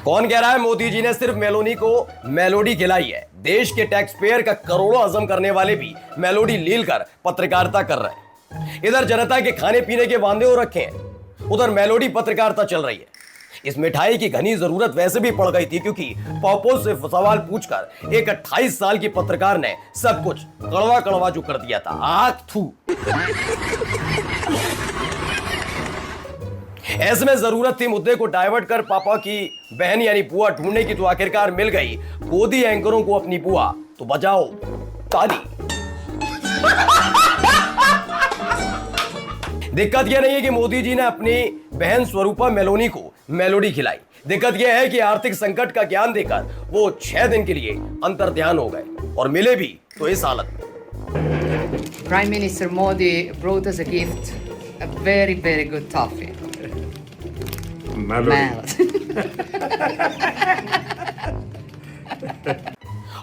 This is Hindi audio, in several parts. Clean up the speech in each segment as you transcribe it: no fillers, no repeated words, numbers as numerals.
कौन कह रहा है मोदी जी ने सिर्फ मेलोनी को मेलोडी खिलाई है? देश के टैक्स पेयर का करोड़ों हजम करने वाले भी मेलोडी लील कर पत्रकारिता कर रहे हैं। इधर जनता के खाने पीने के वांदे हो रखे हैं, उधर मेलोडी पत्रकारिता चल रही है। इस मिठाई की घनी जरूरत वैसे भी पड़ गई थी, क्योंकि पॉपो से सवाल पूछकर एक 28 साल की पत्रकार ने सब कुछ कड़वा कड़वा जो कर दिया था। आग थू। ऐसे में जरूरत थी मुद्दे को डाइवर्ट कर पापा की बहन यानी बुआ ढूंढने की, तो आखिरकार मिल गई गोदी एंकरों को अपनी बुआ। तो बजाओ ताली। दिक्कत यह नहीं है कि मोदी जी ने अपनी बहन स्वरूपा मेलोनी को मेलोडी खिलाई। दिक्कत यह है कि आर्थिक संकट का ज्ञान देकर वो 6 दिन के लिए अंतर्ध्यान हो गए और मिले भी तो इस हालत में। Prime Minister Modi brought us a gift, a very, very good toffee.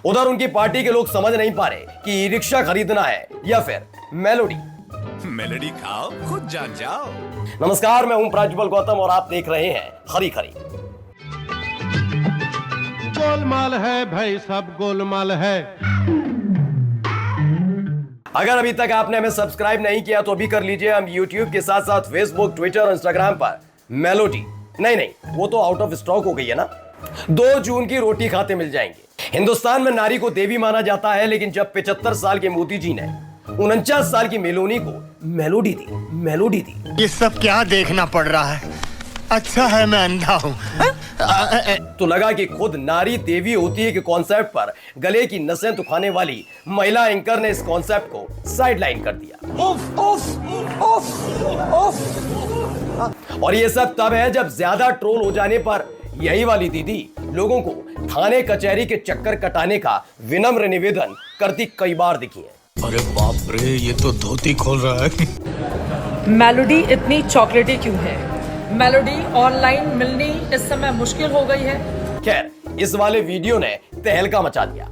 उधर उनकी पार्टी के लोग समझ नहीं पा रहे कि ई रिक्शा खरीदना है या फिर मेलोडी। मेलोडी खाओ, खुद जान जाओ। नमस्कार, मैं हूं प्रज्वल गौतम और आप देख रहे हैं हरी खरी। गोलमाल है भाई, सब गोलमाल है। अगर अभी तक आपने हमें सब्सक्राइब नहीं किया तो अभी कर लीजिए। हम YouTube के साथ साथ Facebook, Twitter और Instagram पर मेलोडी नहीं, वो तो आउट ऑफ स्टॉक हो गई है ना। 2 जून की रोटी खाते मिल जाएंगे। हिंदुस्तान में नारी को देवी माना जाता है, लेकिन जब 75 साल के मोदी जी ने 49 साल की मेलोनी को मेलोडी दी। ये सब क्या देखना पड़ रहा है? अच्छा है मैं अंधा हूं। तो लगा कि खुद नारी देवी होती है कि कॉन्सेप्ट पर गले की नसें दुखाने वाली महिला एंकर ने इस कॉन्सेप्ट को साइडलाइन कर दिया। और ये सब तब है जब ज्यादा ट्रोल हो जाने पर यही वाली दीदी लोगों को थाने कचहरी के चक्कर कटाने का विनम्र निवेदन करती कई बार दिखी है। अरे बाप रे, ये तो धोती खोल रहा है। मेलोडी इतनी चॉकलेटी क्यों है? मेलोडी ऑनलाइन मिलनी इस समय मुश्किल हो गई है। खैर, इस वाले वीडियो ने तहलका मचा दिया।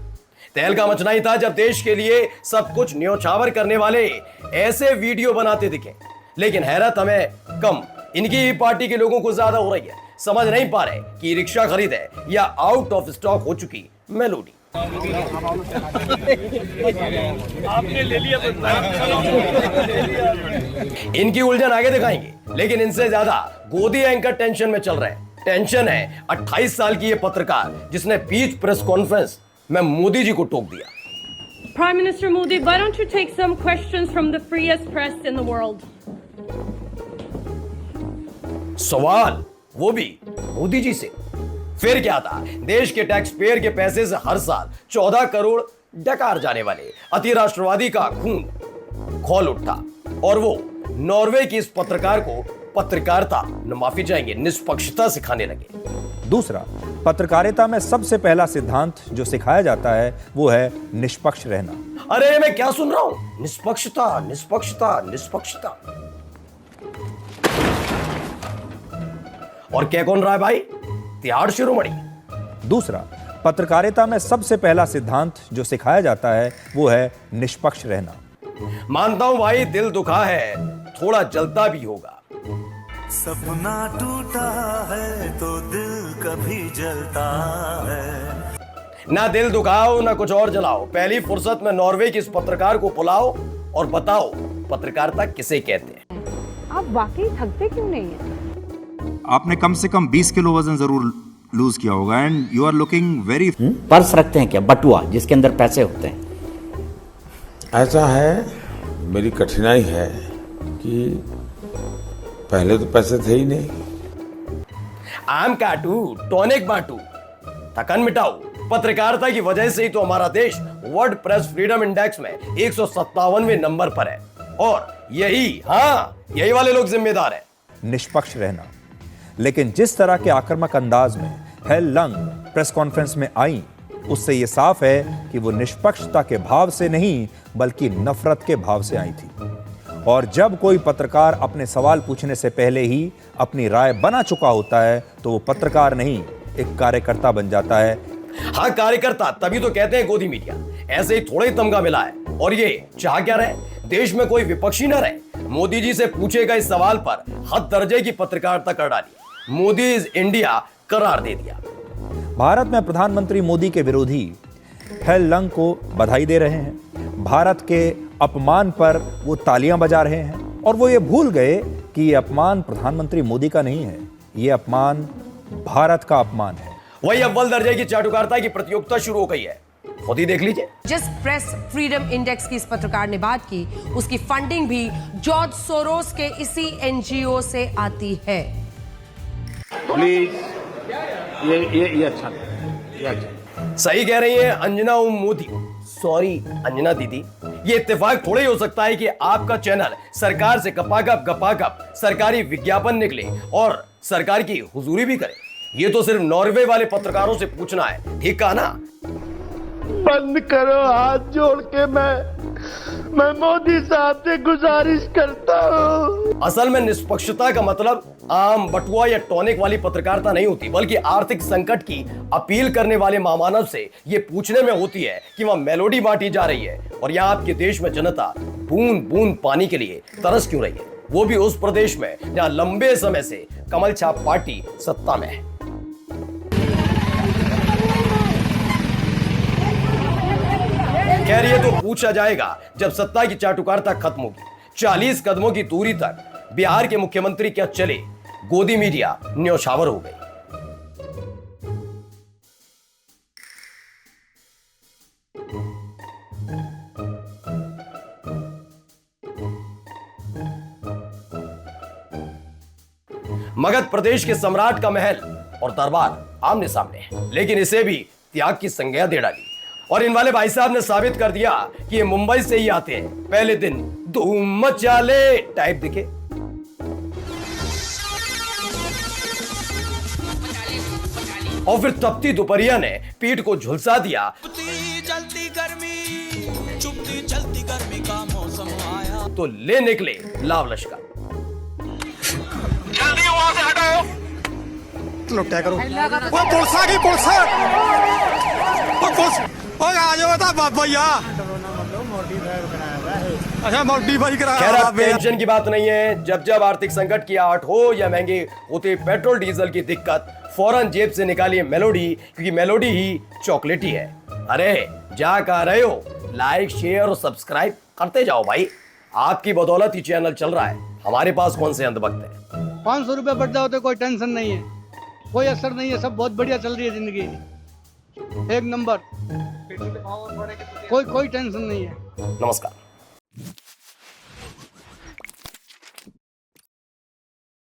तहलका मचना ही था जब देश के लिए सब कुछ न्योछावर करने वाले ऐसे वीडियो बनाते दिखे। लेकिन हैरत हमें कम इनकी ही पार्टी के लोगों को ज्यादा हो रही है। समझ नहीं पा रहे कि रिक्शा खरीदे या आउट ऑफ स्टॉक हो चुकी मेलोडी। आपने ले लिया इनकी उलझन आगे दिखाएंगे, लेकिन इनसे ज्यादा गोदी एंकर टेंशन में चल रहे हैं। टेंशन है 28 साल की ये पत्रकार जिसने बीच प्रेस कॉन्फ्रेंस में मोदी जी को टोक दिया। Prime Minister Modi, why don't you take some questions from the freest press in the world? सवाल वो भी मोदी जी से। फिर क्या था, देश के टैक्स पेयर के पैसे से हर साल 14 करोड़ डकार जाने वाले अति राष्ट्रवादी का खून खौल उठा और वो नॉर्वे की इस पत्रकार को पत्रकारिता न माफी चाहेंगे निष्पक्षता सिखाने लगे। दूसरा, पत्रकारिता में सबसे पहला सिद्धांत जो सिखाया जाता है वो है निष्पक्ष रहना। अरे मैं क्या सुन रहा हूं? निष्पक्षता, निष्पक्षता, निष्पक्षता। और क्या कौन रहा है भाई? तिहाड़ शिरोमणि। दूसरा, पत्रकारिता में सबसे पहला सिद्धांत जो सिखाया जाता है वो है निष्पक्ष रहना। मानता हूं भाई, दिल दुखा है, थोड़ा जलता भी होगा। सपना टूटा है तो दिल कभी जलता है। ना दिल दुखाओ ना कुछ और जलाओ, पहली फुर्सत में नॉर्वे की इस पत्रकार को बुलाओ और बताओ पत्रकारिता किसे कहते हैं। आप वाकई थकते क्यों नहीं है? आपने कम से कम 20 किलो वजन जरूर लूज किया होगा and you are looking very. Purse रखते हैं क्या? बटुआ जिसके अंदर पैसे होते हैं। ऐसा है, मेरी कठिनाई है कि पहले तो पैसे थे ही नहीं। आम काटू टॉनिक बांटू थकन मिटाओ। पत्रकारिता की वजह से ही तो हमारा देश वर्ल्ड प्रेस फ्रीडम इंडेक्स में 157वें नंबर पर है और यही वाले लोग जिम्मेदार हैं। निष्पक्ष रहना। लेकिन जिस तरह के आक्रामक अंदाज में हेल लंग प्रेस कॉन्फ्रेंस में आई, उससे यह साफ है कि वो निष्पक्षता के भाव से नहीं बल्कि नफरत के भाव से आई थी। और जब कोई पत्रकार अपने सवाल पूछने से पहले ही अपनी राय बना चुका होता है तो वो पत्रकार नहीं, एक कार्यकर्ता बन जाता है। हाँ, कार्यकर्ता तभी तो कहते हैं गोदी मीडिया। ऐसे ही थोड़ा ही तमगा मिला है और ये चाह क्या रहे, देश में कोई विपक्षी न रहे। मोदी जी से पूछे गए सवाल पर हद दर्जे की पत्रकारिता कर डाली। मोदी इज इंडिया करार दे दिया। भारत में प्रधानमंत्री मोदी के विरोधी हेल लंग को बधाई दे रहे हैं। भारत के अपमान पर वो तालियां बजा रहे हैं और वो ये भूल गए कि ये अपमान प्रधानमंत्री मोदी का नहीं है, ये अपमान भारत का अपमान है। वही अव्वल दर्जे की चाटुकारिता की प्रतियोगिता शुरू हो गई है, खुद ही देख लीजिए। जिस प्रेस फ्रीडम इंडेक्स की इस पत्रकार ने बात की, उसकी फंडिंग भी जॉर्ज सोरोस के इसी एनजीओ से आती है। प्लीज ये अच्छा सही कह रही है अंजना मोदी, सॉरी अंजना दीदी। ये इत्तेफाक थोड़ा ही हो सकता है कि आपका चैनल सरकार से गपागप सरकारी विज्ञापन निकले और सरकार की हुजूरी भी करे। ये तो सिर्फ नॉर्वे वाले पत्रकारों से पूछना है, ठीक कहा ना? बंद करो, हाथ जोड़ के मैं मोदी साहब से गुजारिश करता हूँ। असल में निष्पक्षता का मतलब आम बटुआ या टॉनिक वाली पत्रकारिता नहीं होती, बल्कि आर्थिक संकट की अपील करने वाले महामानव से ये पूछने में होती है कि वहां मेलोडी बांटी जा रही है और यहाँ आपके देश में जनता बूंद बूंद पानी के लिए तरस क्यों रही है, वो भी उस प्रदेश में जहां लंबे समय से कमल छाप पार्टी सत्ता में है। खैर ये तो पूछा जाएगा जब सत्ता की चाटुकारिता खत्म होगी। 40 कदमों की दूरी तक बिहार के मुख्यमंत्री क्या चले, गोदी मीडिया न्यौछावर हो गई। मगध प्रदेश के सम्राट का महल और दरबार आमने सामने है, लेकिन इसे भी त्याग की संज्ञा दे डाली और इन वाले भाई साहब ने साबित कर दिया कि ये मुंबई से ही आते हैं। पहले दिन धूम मचा ले टाइप दिखे, और फिर तपती दोपहरिया ने पीठ को झुलसा दिया। चलती गर्मी, चुपती चलती गर्मी का मौसम आया तो ले निकले लाव लश्कर। जल्दी वहां से हटो, लो क्या करो। वो पुलिस आ गई, पुलिस आ जाओ भैया। अच्छा मॉडिफाई खैर अब टेंशन की बात नहीं है। जब जब आर्थिक संकट की आहट हो या महंगे होते पेट्रोल डीजल की दिक्कत, फौरन जेब से निकालिए मेलोडी, क्योंकि मेलोडी ही चॉकलेटी है। अरे जा कह रहे हो, लाइक शेयर और सब्सक्राइब करते जाओ भाई, आपकी बदौलत ही चैनल चल रहा है। हमारे पास कौन से अंधभक्त है। 500 रुपए बढ़ जाओ तो कोई टेंशन नहीं है, कोई असर नहीं है, सब बहुत बढ़िया चल रही है जिंदगी, एक नंबर, कोई टेंशन नहीं है। नमस्कार।